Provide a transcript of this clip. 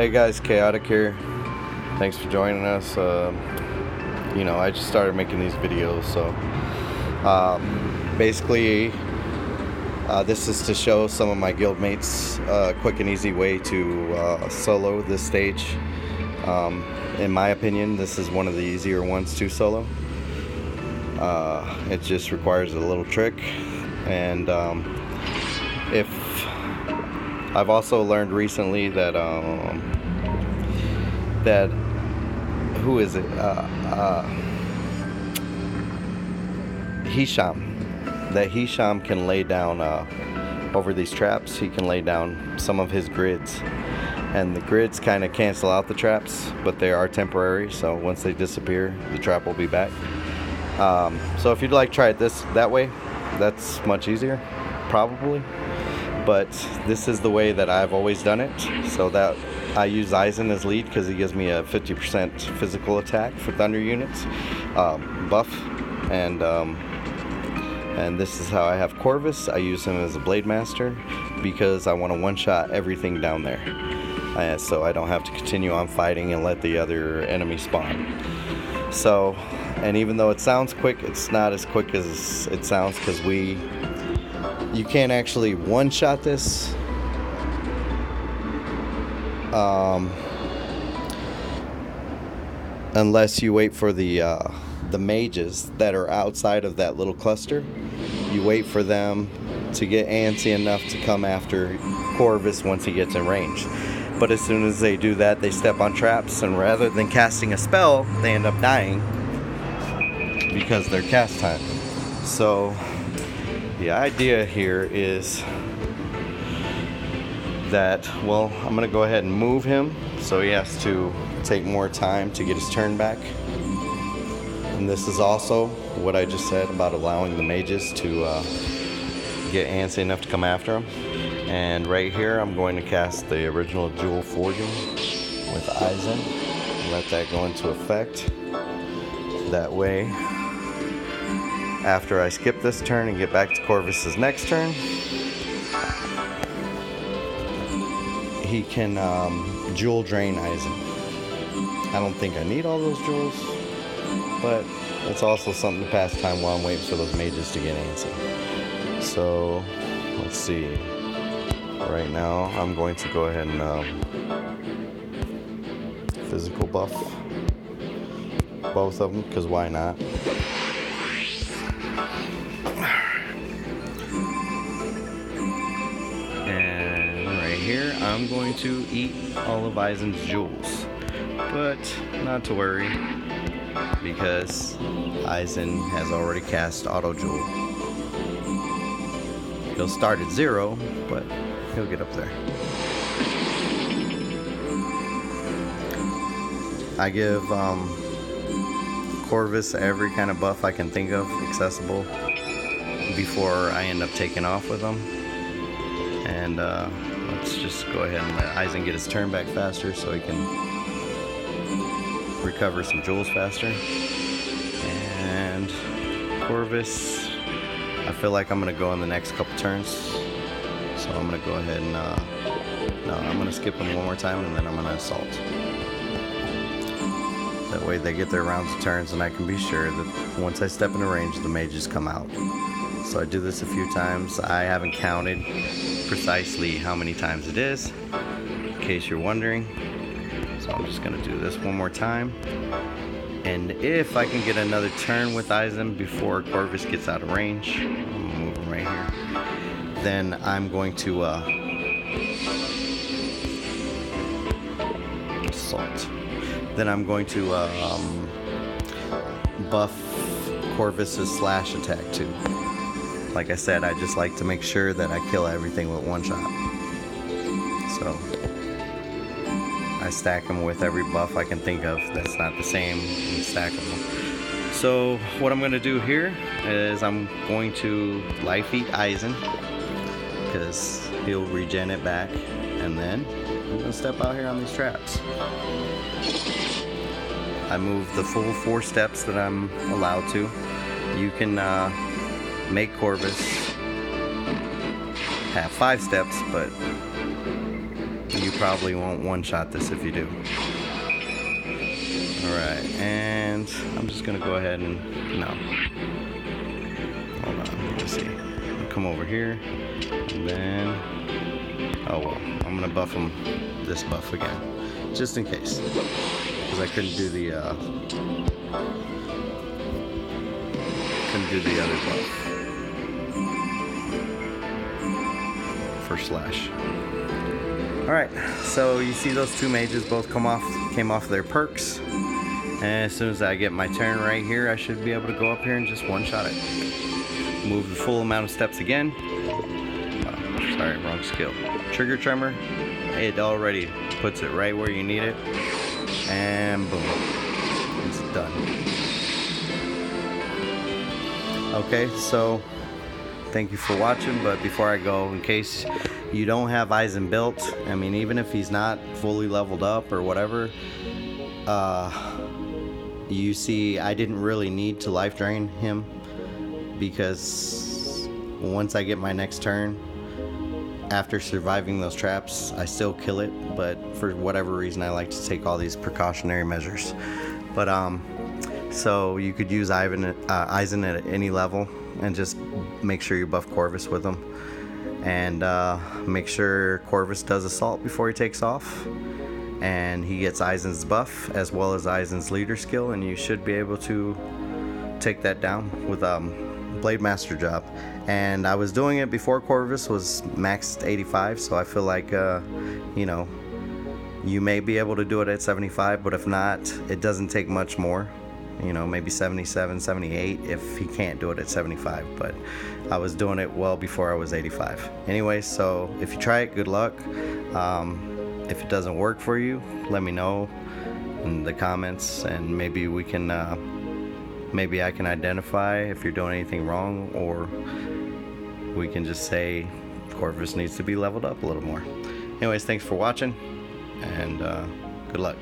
Hey guys, Khaotik here. Thanks for joining us. I just started making these videos, so basically, this is to show some of my guild mates a quick and easy way to solo this stage. In my opinion, this is one of the easier ones to solo. It just requires a little trick, and if I've also learned recently that who is it? Hisham. That Hisham can lay down over these traps. He can lay down some of his grids, and the grids kind of cancel out the traps, but they are temporary. So once they disappear, the trap will be back. So if you'd like to try it that way, that's much easier, probably. But this is the way that I've always done it, so that I use Eisen as lead because he gives me a 50% physical attack for thunder units buff, and this is how I have Corvus. I use him as a blade master because I want to one-shot everything down there, so I don't have to continue on fighting and let the other enemy spawn. So, and even though it sounds quick, it's not as quick as it sounds, because you can't actually one-shot this unless you wait for the mages that are outside of that little cluster. You wait for them to get antsy enough to come after Corvus once he gets in range. But as soon as they do that, they step on traps, and rather than casting a spell, they end up dying because they're cast time. So the idea here is that, well, I'm going to go ahead and move him so he has to take more time to get his turn back. And this is also what I just said about allowing the mages to get antsy enough to come after him. And right here, I'm going to cast the original Jewel Forging with Eisen. Let that go into effect. That way, after I skip this turn and get back to Corvus's next turn, he can jewel drain Eisen. I don't think I need all those jewels, but it's also something to pass time while I'm waiting for those mages to get antsy. So let's see. Right now, I'm going to go ahead and physical buff both of them, because why not? Here, I'm going to eat all of Eisen's jewels, but not to worry, because Eisen has already cast Auto Jewel. He'll start at 0, but he'll get up there. I give Corvus every kind of buff I can think of accessible before I end up taking off with him, and let's just go ahead and let Eisen get his turn back faster so he can recover some jewels faster. And Corvus, I feel like I'm going to go in the next couple turns. So I'm going to go ahead and, no, I'm going to skip him one more time, and then I'm going to assault. That way they get their rounds of turns, and I can be sure that once I step into range, the mages come out. So I do this a few times. I haven't counted precisely how many times it is, in case you're wondering. So I'm just going to do this one more time. And if I can get another turn with Eisen before Corvus gets out of range, I'm going to move him right here, then I'm going to assault. Then I'm going to buff Corvus's slash attack too. Like I said, I just like to make sure that I kill everything with one shot. So I stack them with every buff I can think of that's not the same, and stack them. So what I'm going to do here is I'm going to life eat Eisen, because he'll regen it back, and then I'm going to step out here on these traps. I move the full 4 steps that I'm allowed to. You can make Corvus have 5 steps, but you probably won't one-shot this if you do. Alright, and I'm just gonna go ahead and, no. Hold on, let's see. I'll come over here, and then, oh well, I'm gonna buff him this buff again, just in case, because I couldn't do the other buff for slash. Alright, so you see those two mages both came off their perks, and as soon as I get my turn right here, I should be able to go up here and just one-shot it. Move the full amount of steps again. Oh, sorry, wrong skill. Trigger tremor, it already puts it right where you need it, and boom, it's done. Okay, so thank you for watching, but before I go, in case you don't have Eisen built, I mean, even if he's not fully leveled up or whatever, you see I didn't really need to life drain him, because once I get my next turn, after surviving those traps, I still kill it, but for whatever reason I like to take all these precautionary measures. But so you could use Eisen at any level, and just make sure you buff Corvus with him, and make sure Corvus does assault before he takes off, and he gets Eisen's buff as well as Eisen's leader skill, and you should be able to take that down with Blade Master job. And I was doing it before Corvus was maxed 85, so I feel like you know, you may be able to do it at 75, but if not, it doesn't take much more. You know, maybe 77, 78 if he can't do it at 75, but I was doing it well before I was 85. Anyway, so if you try it, good luck. If it doesn't work for you, let me know in the comments, and maybe we can, maybe I can identify if you're doing anything wrong, or we can just say Corvus needs to be leveled up a little more. Anyways, thanks for watching, and good luck.